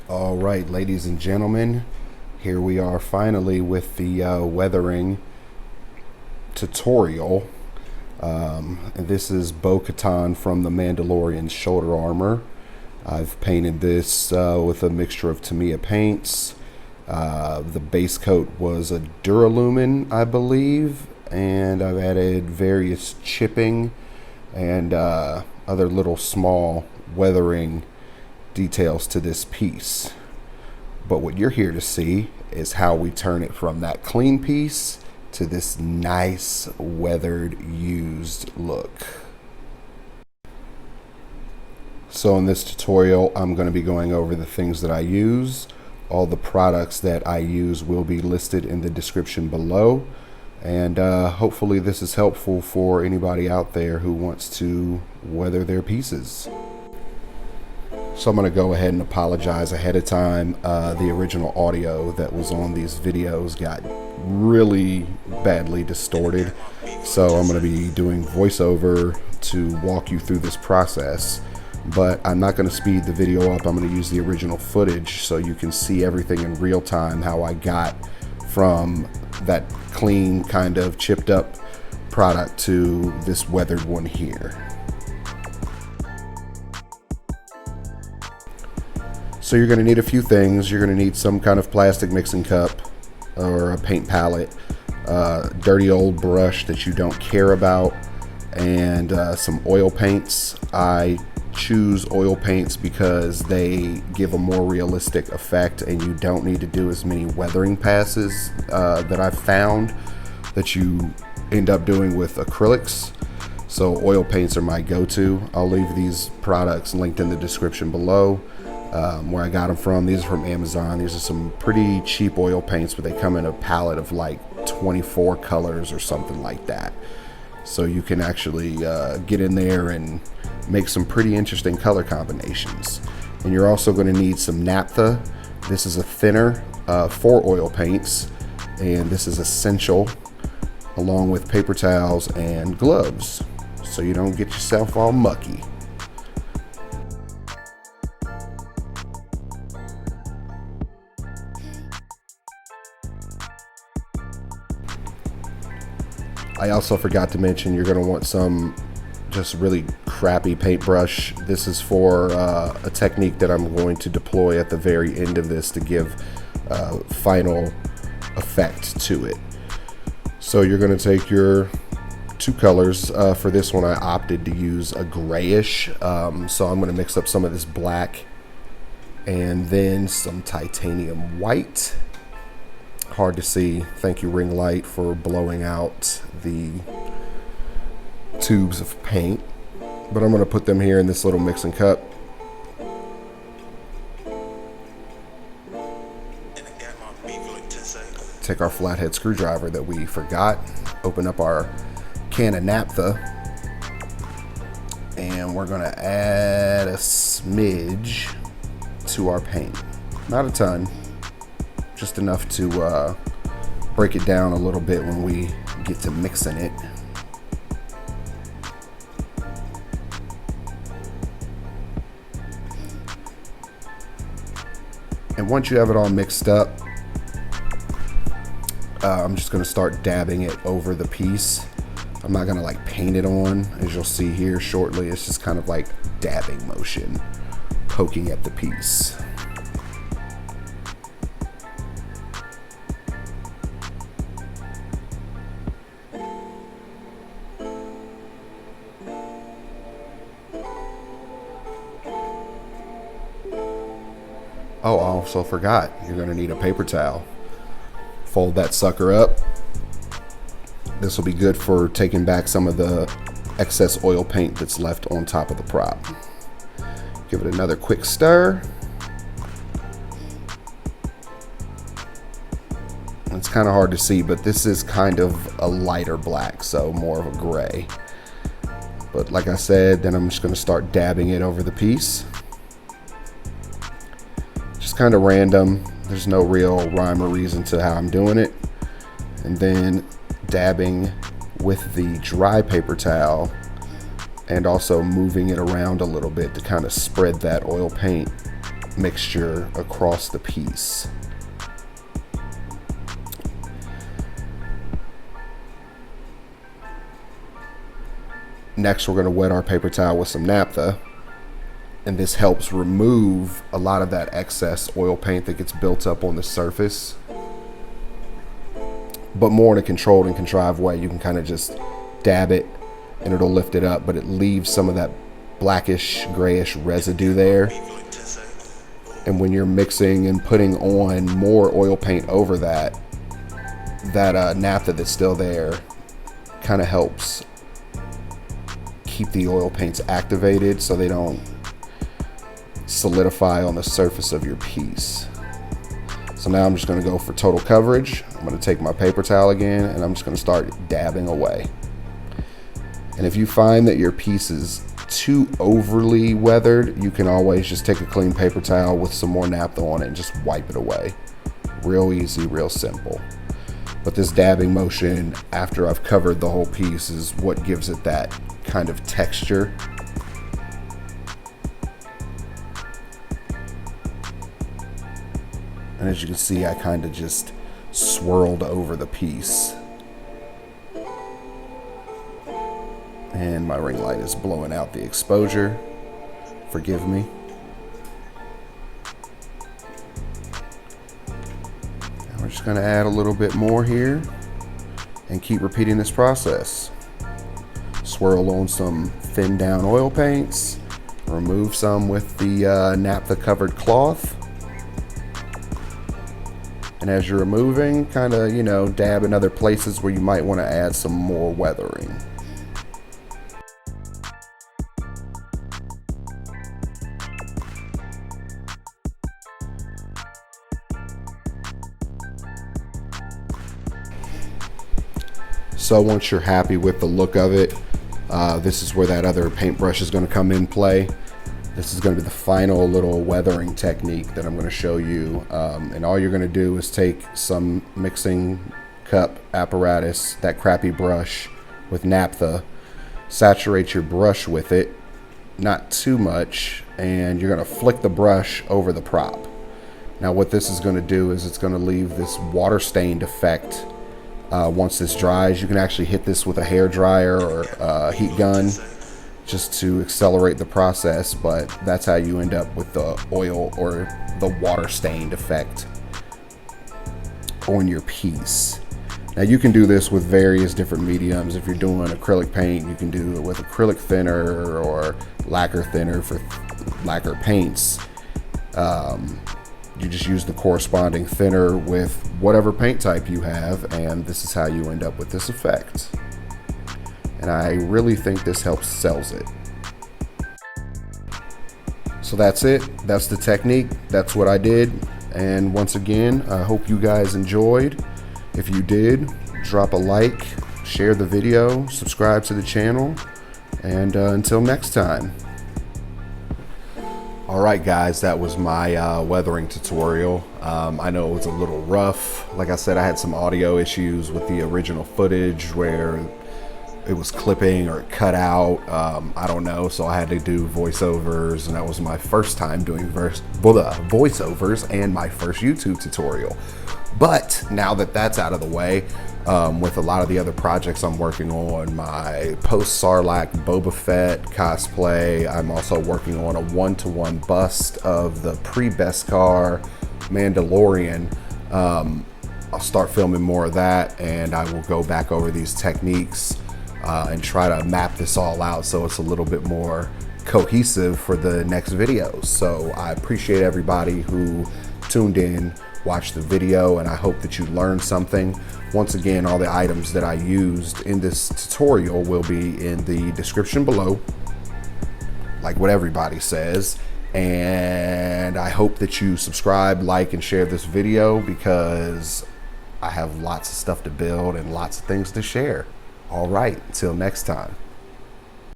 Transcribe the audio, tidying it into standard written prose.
All right, ladies and gentlemen, here we are finally with the weathering tutorial. This is Katan from the Mandalorian shoulder armor. I've painted this with a mixture of Tamiya paints. The base coat was a Duralumin, I believe, and I've added various chipping and other little small weathering details to this piece. But what you're here to see is how we turn it from that clean piece to this nice weathered used look. So in this tutorial I'm going to be going over the things that I use. All the products that I use will be listed in the description below, and hopefully this is helpful for anybody out there who wants to weather their pieces. So I'm going to go ahead and apologize ahead of time. The original audio that was on these videos got really badly distorted, so I'm going to be doing voiceover to walk you through this process. But I'm not going to speed the video up. I'm going to use the original footage so you can see everything in real time, how I got from that clean, kind of chipped up product to this weathered one here. So you're going to need a few things. You're going to need some kind of plastic mixing cup or a paint palette, dirty old brush that you don't care about, and some oil paints. I choose oil paints because they give a more realistic effect, and you don't need to do as many weathering passes that I've found that you end up doing with acrylics. So oil paints are my go-to. I'll leave these products linked in the description below. Where I got them from. These are from Amazon. These are some pretty cheap oil paints, but they come in a palette of like 24 colors or something like that. So you can actually get in there and make some pretty interesting color combinations. And you're also going to need some naphtha. This is a thinner for oil paints, and this is essential, along with paper towels and gloves, so you don't get yourself all mucky. I also forgot to mention you're going to want some just really crappy paintbrush. This is for a technique that I'm going to deploy at the very end of this to give final effect to it. So you're going to take your two colors. For this one I opted to use a grayish, so I'm going to mix up some of this black and then some titanium white. Hard to see. Thank you, ring light, for blowing out the tubes of paint. But I'm going to put them here in this little mixing cup. Take our flathead screwdriver that we forgot, open up our can of naphtha, and we're going to add a smidge to our paint. Not a ton. Just enough to break it down a little bit when we get to mixing it. And once you have it all mixed up, I'm just going to start dabbing it over the piece. I'm not going to like paint it on, as you'll see here shortly. It's just kind of like dabbing motion, poking at the piece. Oh, I also forgot, you're going to need a paper towel. Fold that sucker up. This will be good for taking back some of the excess oil paint that's left on top of the prop. Give it another quick stir. It's kind of hard to see, but this is kind of a lighter black, so more of a gray. But like I said, then I'm just going to start dabbing it over the piece. Kind of random. There's no real rhyme or reason to how I'm doing it. And then dabbing with the dry paper towel and also moving it around a little bit to kind of spread that oil paint mixture across the piece. Next, we're going to wet our paper towel with some naphtha, and this helps remove a lot of that excess oil paint that gets built up on the surface, but more in a controlled and contrived way. You can kind of just dab it and it'll lift it up, but it leaves some of that blackish grayish residue there. And when you're mixing and putting on more oil paint over that naphtha that's still there kind of helps keep the oil paints activated so they don't solidify on the surface of your piece. So now I'm just going to go for total coverage. I'm going to take my paper towel again and I'm just going to start dabbing away. And if you find that your piece is too overly weathered, you can always just take a clean paper towel with some more naphtha on it and just wipe it away. Real easy, real simple. But this dabbing motion after I've covered the whole piece is what gives it that kind of texture. And as you can see, I kind of just swirled over the piece. And my ring light is blowing out the exposure. Forgive me. Now we're just going to add a little bit more here and keep repeating this process. Swirl on some thinned down oil paints. Remove some with the naphtha covered cloth. And as you're removing, kind of, you know, dab in other places where you might want to add some more weathering. So once you're happy with the look of it, this is where that other paintbrush is going to come in play. This is going to be the final little weathering technique that I'm going to show you. And all you're going to do is take some mixing cup apparatus, that crappy brush with naphtha, saturate your brush with it, not too much, and you're going to flick the brush over the prop. Now what this is going to do is it's going to leave this water stained effect. Once this dries, you can actually hit this with a hair dryer or a heat gun just to accelerate the process, but that's how you end up with the oil or the water stained effect on your piece. Now you can do this with various different mediums. If you're doing acrylic paint, you can do it with acrylic thinner or lacquer thinner for lacquer paints. You just use the corresponding thinner with whatever paint type you have, and this is how you end up with this effect. And I really think this helps sells it. So that's it. That's the technique. That's what I did. And once again, I hope you guys enjoyed. If you did, drop a like, share the video, subscribe to the channel, and until next time. Alright guys, that was my weathering tutorial. I know it was a little rough. Like I said, I had some audio issues with the original footage where it was clipping or it cut out. I don't know, so I had to do voiceovers, and that was my first time doing voiceovers and my first YouTube tutorial. But now that that's out of the way, with a lot of the other projects I'm working on, my post-Sarlacc Boba Fett cosplay, I'm also working on a one-to-one bust of the pre-Beskar Mandalorian. I'll start filming more of that, and I will go back over these techniques and try to map this all out so it's a little bit more cohesive for the next videos. So I appreciate everybody who tuned in, watched the video, and I hope that you learned something. Once again, all the items that I used in this tutorial will be in the description below, like what everybody says. And I hope that you subscribe, like, and share this video, because I have lots of stuff to build and lots of things to share. All right, until next time.